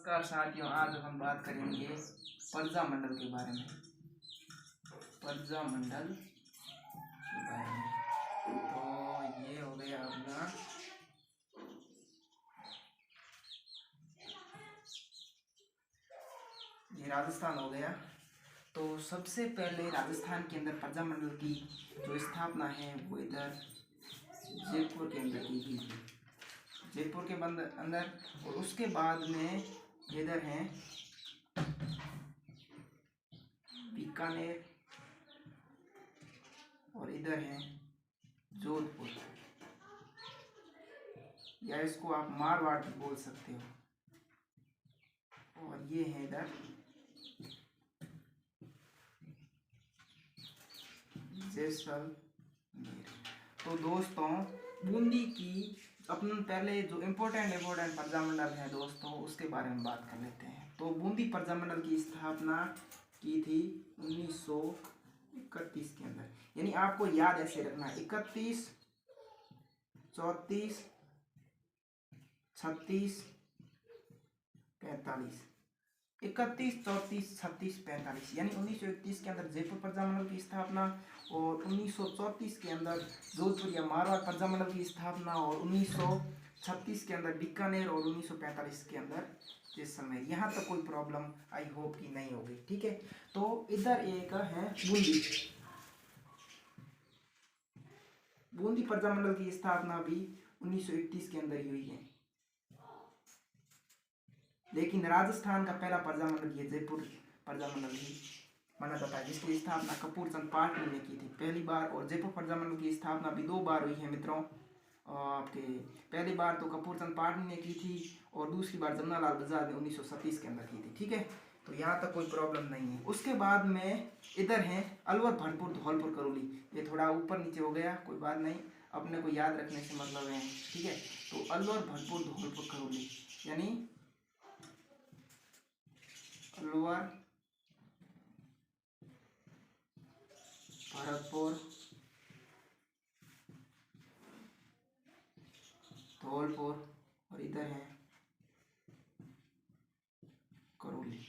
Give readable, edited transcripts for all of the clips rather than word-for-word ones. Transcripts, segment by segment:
नमस्कार साथियों, आज हम बात करेंगे पर्जा मंडल के बारे में। पर्जा मंडल के बारे में तो ये हो गया अपना ये राजस्थान हो गया। तो सबसे पहले राजस्थान के अंदर पर्जा मंडल की जो स्थापना है वो इधर जयपुर के अंदर की गई थी, जयपुर के अंदर। और उसके बाद में इधर हैं बीकानेर और इधर है जोधपुर, या इसको आप मारवाड़ भी बोल सकते हो। और ये है इधर जैसलमेर। तो दोस्तों, बूंदी की अपन पहले जो इम्पोर्टेंट पर्जा मंडल है दोस्तों, उसके बारे में बात कर लेते हैं। तो बूंदी पर्जा मंडल की स्थापना की थी 1931 के अंदर। यानी आपको याद ऐसे रखना, 31, 34, 36, 45, 31, 34, 36, 45, यानी 1931 के अंदर जयपुर पर्जा मंडल की स्थापना, और 1934 के अंदर जोधपुर या मारवाड़ पर्जा मंडल की स्थापना, और 1936 के अंदर बीकानेर, और 1945 के अंदर जैसलमेर। यहाँ तक कोई प्रॉब्लम आई होप कि नहीं होगी, ठीक है। तो इधर एक है बूंदी पर्जा मंडल की स्थापना भी 1931 के अंदर ही हुई है। लेकिन राजस्थान का पहला पर्जा मंडल ये जयपुर पर्जा मंडल ही माना जाता है, जिसकी स्थापना कपूर चंद पाटनी ने की थी पहली बार। और जयपुर पर्जा मंडल की स्थापना भी 2 बार हुई है मित्रों। आपके पहली बार तो कपूर चंद पाटनी ने की थी, और दूसरी बार जमनालाल बजाज ने 1937 के अंदर की थी, ठीक है। तो यहाँ तक कोई प्रॉब्लम नहीं है। उसके बाद में इधर है अलवर, भरतपुर, धौलपुर, करौली। ये थोड़ा ऊपर नीचे हो गया, कोई बात नहीं, अपने को याद रखने से मतलब है, ठीक है। तो अलवर, भरतपुर, धौलपुर, करौली, यानी अलवर, भरतपुर, धौलपुर, और इधर है करौली,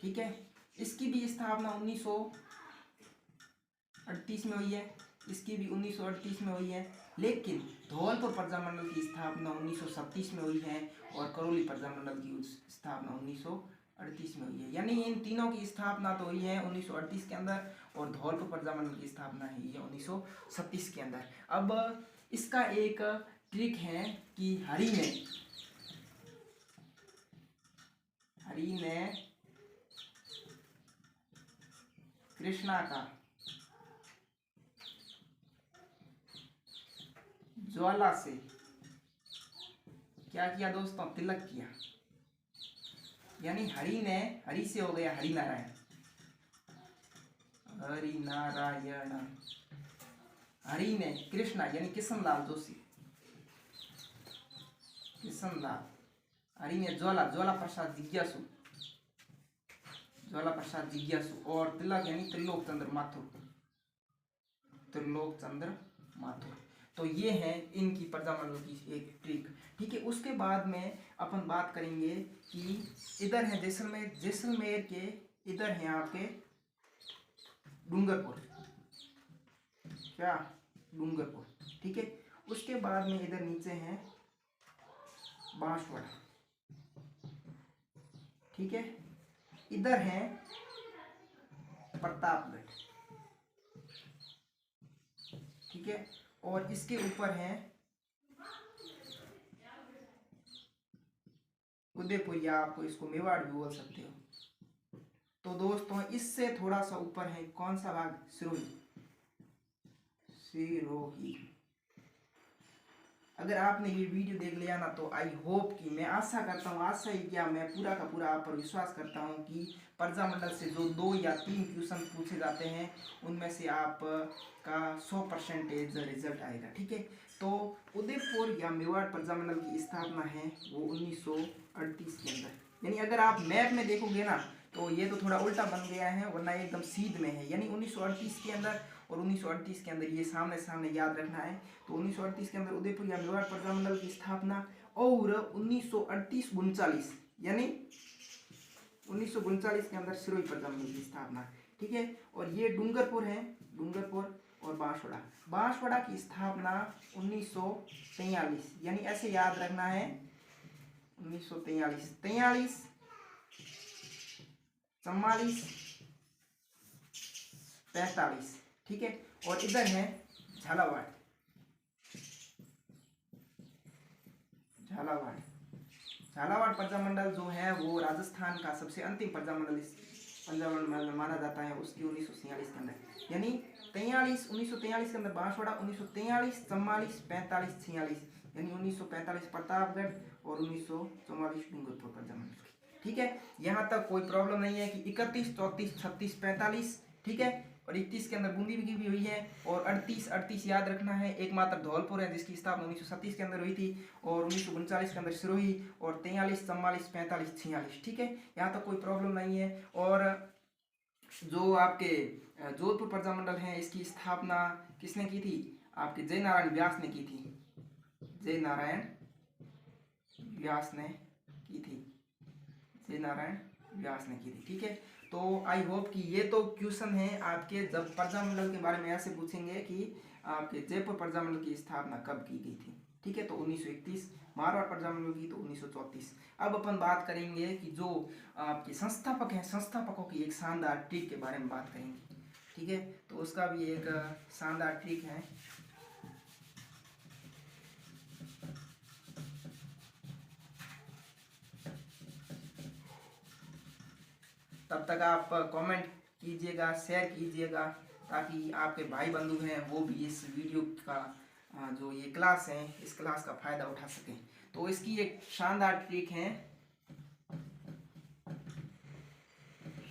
ठीक है। इसकी भी स्थापना 1938 में हुई है, इसकी भी 1938 में हुई है। लेकिन धौलपुर पर्जा मंडल की स्थापना 1937 में हुई है, और करौली पर्जा मंडल की स्थापना 1938 में हुई है। यानी इन तीनों की स्थापना तो हुई है 1938 के अंदर, और धौलपुर पर्जा मंडल की स्थापना हुई है 1937 के अंदर। अब इसका एक ट्रिक है कि हरि ने कृष्णा का ज्वाला से क्या किया दोस्तों, तिलक किया। यानी हरि से हो गया हरिनारायण, हरिनारायण। हरि ने कृष्णा यानी किशनलाल जोशी, किशनलाल। हरि ने ज्वाला प्रसाद जिज्ञासु, ज्वाला प्रसाद जिज्ञासु। और तिलक यानी त्रिलोक चंद्र माथुर, त्रिलोक चंद्र माथुर। तो ये है इनकी पर्जा मंडल की एक ट्रिक, ठीक है। उसके बाद में अपन बात करेंगे कि इधर है जैसलमेर, जैसलमेर के इधर है आपके डूंगरपुर, क्या डूंगरपुर, ठीक है। उसके बाद में इधर नीचे है बांसवाड़ा, ठीक है। इधर है प्रतापगढ़, ठीक है। और इसके ऊपर है उदयपुर, या आपको इसको मेवाड़ भी बोल सकते हो। तो दोस्तों, इससे थोड़ा सा ऊपर है कौन सा भाग, सिरोही, सिरोही। अगर आपने ये वीडियो देख लिया ना, तो आई होप कि मैं आशा करता हूँ, आशा ही क्या, मैं पूरा का पूरा आप पर विश्वास करता हूँ कि पर्जा मंडल से जो 2 या 3 क्वेश्चन पूछे जाते हैं, उनमें से आप का 100% रिजल्ट आएगा, ठीक है। तो उदयपुर या मेवाड़ पर्जा मंडल की स्थापना है वो 1938 के अंदर। यानी अगर आप मैप में देखोगे ना, तो ये तो थोड़ा उल्टा बन गया है, वरना एकदम सीध में है। यानी 1938 के अंदर और 1938 के अंदर, ये सामने सामने याद रखना है। तो 1938 के अंदर उदयपुर या मेवाड़ पर्जा मंडल की स्थापना, और 1938-39 यानी 1939 के अंदर सिरोही प्रजा मंडल की स्थापना, ठीक है। और ये डूंगरपुर है, डूंगरपुर और बांसवाड़ा, बांसवाड़ा की स्थापना 1943, यानी ऐसे याद रखना है 1943, 43, 44, 45, ठीक है। और इधर है झालावाड़, झालावाड़, झालावाड़ प्रजामंडल जो है वो राजस्थान का सबसे अंतिम प्रजामंडल प्रजामंडल माना जाता है उसकी 1946 के अंदर, यानी 43, 1943 के अंदर बांसवाड़ा, 1943, 44, 45, 46, यानी 1945 प्रतापगढ़ और 1944 डूंगरपुर प्रजामंडल, ठीक है। यहाँ तक कोई प्रॉब्लम नहीं है कि 31, 34, 36, 45, ठीक है। और 31 के अंदर बूंदी की भी हुई है, और 38 याद रखना है, एकमात्र धौलपुर है जिसकी स्थापना 1937 के अंदर हुई थी, और 1939 के अंदर सिरोही, और 43, 44, 45, 46, ठीक है। यहाँ तक कोई प्रॉब्लम नहीं है। और जो आपके जोधपुर प्रजामंडल है इसकी स्थापना किसने की थी, आपके जय नारायण व्यास ने की थी, जय नारायण व्यास ने की थी, जय नारायण व्यास ने की थी, ठीक है। तो आई होप कि ये तो क्वेश्चन है आपके, जब प्रजामंडल के बारे में ऐसे पूछेंगे कि आपके जयपुर प्रजामंडल की स्थापना कब की गई थी, ठीक है। तो 1931, मारवाड़ प्रजामंडल की तो 1934। अब अपन बात करेंगे कि जो आपके संस्थापक हैं, संस्थापकों की एक शानदार ट्रिक के बारे में बात करेंगे, ठीक है। तो उसका भी एक शानदार ट्रिक है। तब तक आप कमेंट कीजिएगा, शेयर कीजिएगा, ताकि आपके भाई बंधु हैं वो भी इस वीडियो का जो ये क्लास है इस क्लास का फायदा उठा सकें। तो इसकी एक शानदार ट्रिक है,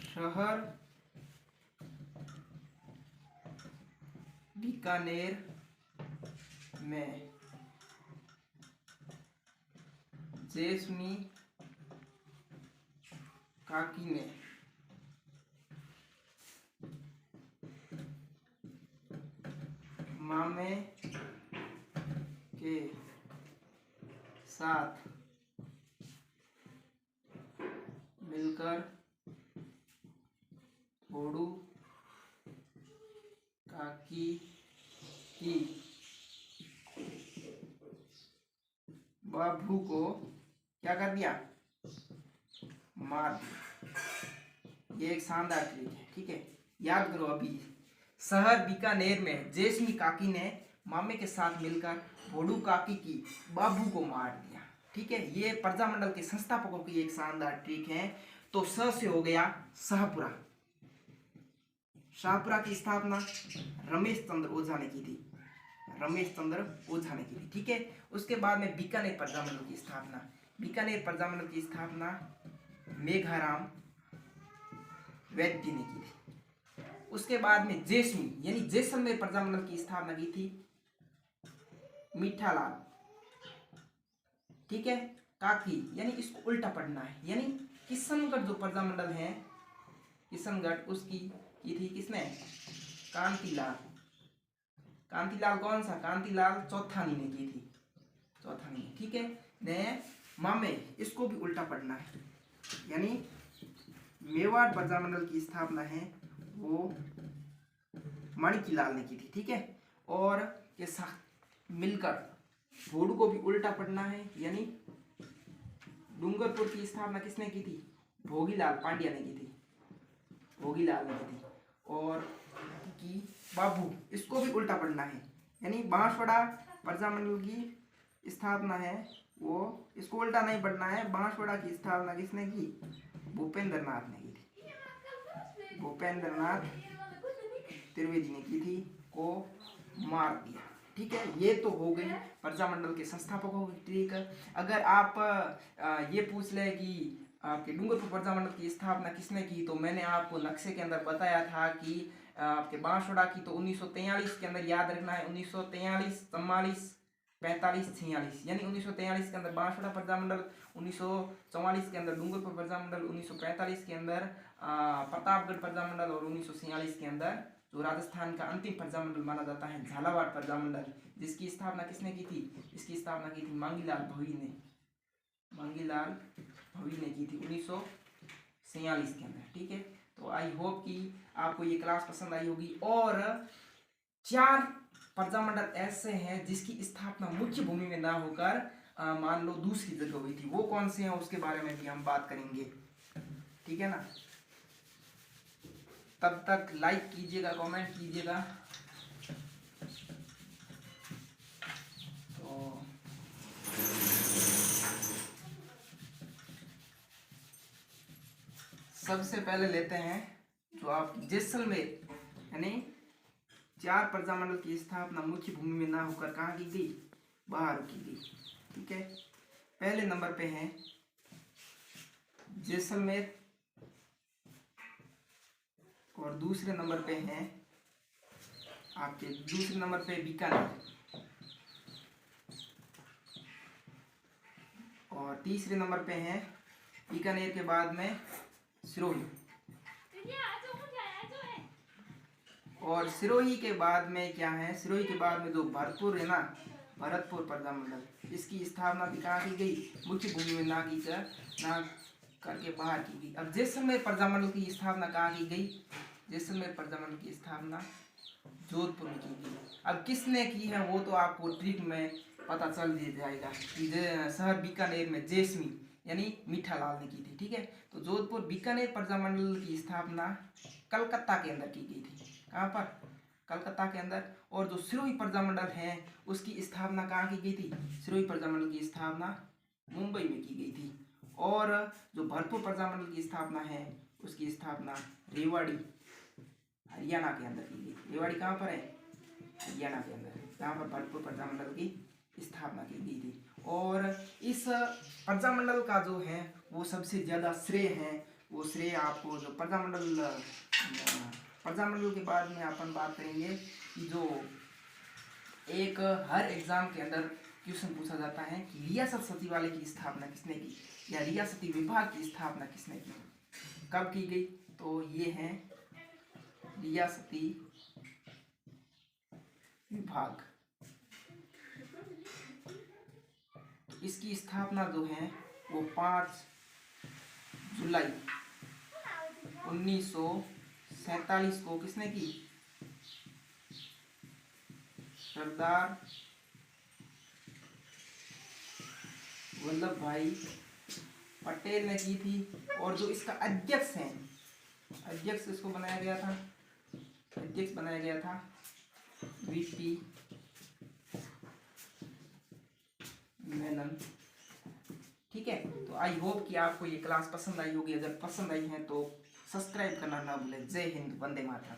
शहर बीकानेर में जैस्मी काकी ने मामे के साथ मिलकर भोडू काकी की बाबू को क्या कर दिया, मार दिया। ये एक शानदार ट्रिक है, ठीक है। याद करो, अभी शहर बीकानेर में जैस्मी काकी ने मामे के साथ मिलकर भोडू काकी की बाबू को मार दिया, ठीक है। ये प्रजामंडल के संस्थापकों की एक शानदार ट्रिक है। तो स से हो गया शाहपुरा, शाहपुरा की स्थापना रमेश चंद्र ओझा ने की थी, रमेश चंद्र ओझा ने की थी, ठीक है। उसके बाद में बीकानेर प्रजामंडल की स्थापना, बीकानेर प्रजामंडल की स्थापना मेघाराम वैद्य ने की थी। उसके बाद में जैस्मी यानी जैसलमेर प्रजामंडल की स्थापना की थी मीठालाल, ठीक है। काकी यानी इसको उल्टा पढ़ना है, यानी किशनगढ़ जो प्रजामंडल है किशनगढ़ उसकी की थी किसने, कांतिलाल, कांतिलाल कौन सा, कांतिलाल चौथानी ने की थी, चौथानी, ठीक है। ने मामे इसको भी उल्टा पढ़ना है, यानी मेवाड़ प्रजामंडल की स्थापना है वो माणिकीलाल ने की थी, ठीक है। और के साथ मिलकर भोडू को भी उल्टा पढ़ना है, यानी डूंगरपुर की स्थापना किसने की थी, भोगीलाल पांड्या ने की थी, भोगीलाल ने की थी। और की बाबू इसको भी उल्टा पढ़ना है, यानी बांसवाड़ा प्रजामंडल की स्थापना है वो, इसको उल्टा नहीं पढ़ना है। बांसवाड़ा की स्थापना किसने की, भूपेंद्र नाथ ने की थी, भूपेंद्र नाथ त्रिवेदी ने की थी, को मार दिया, ठीक है। ये तो हो गई प्रजामंडल के संस्थापकों की ट्रिक। अगर आप ये पूछ ले कि आपके डूंगरपुर प्रजामंडल की स्थापना किसने की, तो मैंने आपको नक्शे के अंदर बताया था कि आपके बांसवाड़ा की तो 1943 के अंदर याद रखना है, 1943, 44, 45, 46, यानी 1943 के अंदर बांसवाड़ा प्रजामंडल, 1944 के अंदर डूंगरपुर प्रजामंडल, 1945 के अंदर प्रतापगढ़ प्रजामंडल, और 1946 के अंदर जो राजस्थान का अंतिम प्रजामंडल माना जाता है झालावाड़ प्रजामंडल, जिसकी स्थापना किसने की थी, इसकी स्थापना की थी मांगीलाल भवी ने, मांगीलाल भवी ने की थी 1947 के अंदर। ठीक है, तो आई होप कि आपको ये क्लास पसंद आई होगी। और 4 प्रजामंडल ऐसे हैं जिसकी स्थापना मुख्य भूमि में ना होकर मान लो दूसरी जगह हुई थी। वो कौन से हैं उसके बारे में भी हम बात करेंगे। ठीक है ना, तब तक लाइक कीजिएगा, कमेंट कीजिएगा। तो सबसे पहले लेते हैं जो आप जैसलमेर, यानी 4 प्रजामंडल की स्थापना मुख्य भूमि में ना होकर कहाँ की गई, बाहर की गई। ठीक है, पहले नंबर पे है जैसलमेर और दूसरे नंबर पे है आपके, दूसरे नंबर पे बीकानेर और तीसरे नंबर पे है बीकानेर के बाद में सिरोही, और सिरोही के बाद में क्या है, सिरोही के बाद में जो भरतपुर है ना, भरतपुर प्रजामंडल, इसकी स्थापना भी कहाँ की गई, मुख्य भूमि में ना करके बाहर की गई। अब जैसलमेर प्रजामंडल की स्थापना कहाँ की गई, जैसलमेर प्रजामंडल की स्थापना जोधपुर में की गई। अब किसने की है वो तो आपको ट्रिक में पता चल जाएगा कि शहर बीकानेर में जैस्मी यानी मीठा लाल ने की थी। ठीक है, तो जोधपुर बीकानेर प्रजामंडल की स्थापना कलकत्ता के अंदर की गई थी। कहाँ पर, कलकत्ता के अंदर। और जो सिरोही प्रजामंडल है उसकी स्थापना कहाँ की गई थी, सिरोही प्रजामंडल की स्थापना मुंबई में की गई थी। और जो भरतपुर प्रजामंडल की स्थापना है उसकी स्थापना रेवाड़ी हरियाणा के अंदर की गई। रेवाड़ी कहाँ पर है, हरियाणा के अंदर, जहाँ पर भरतपुर प्रजामंडल की स्थापना की गई थी। और इस प्रजामंडल का जो है वो सबसे ज़्यादा श्रेय है, वो श्रेय आपको जो प्रजामंडल के बाद में अपन बात करेंगे कि जो एक हर एग्जाम के अंदर क्वेश्चन पूछा जाता है कि रियासत सचिवालय की स्थापना किसने की, या रियासती विभाग की स्थापना किसने की, कब की गई, तो ये है रियासती विभाग। इसकी स्थापना जो है वो 5 जुलाई 1947 को किसने की, सरदार वल्लभ भाई पटेल ने की थी। और जो इसका अध्यक्ष है, अध्यक्ष इसको बनाया गया था, अध्यक्ष बनाया गया था वीपी मेनन। ठीक है, तो आई होप कि आपको ये क्लास पसंद आई होगी। अगर पसंद आई है तो सब्सक्राइब करना ना भूलें। जय हिंद, वंदे मातरम।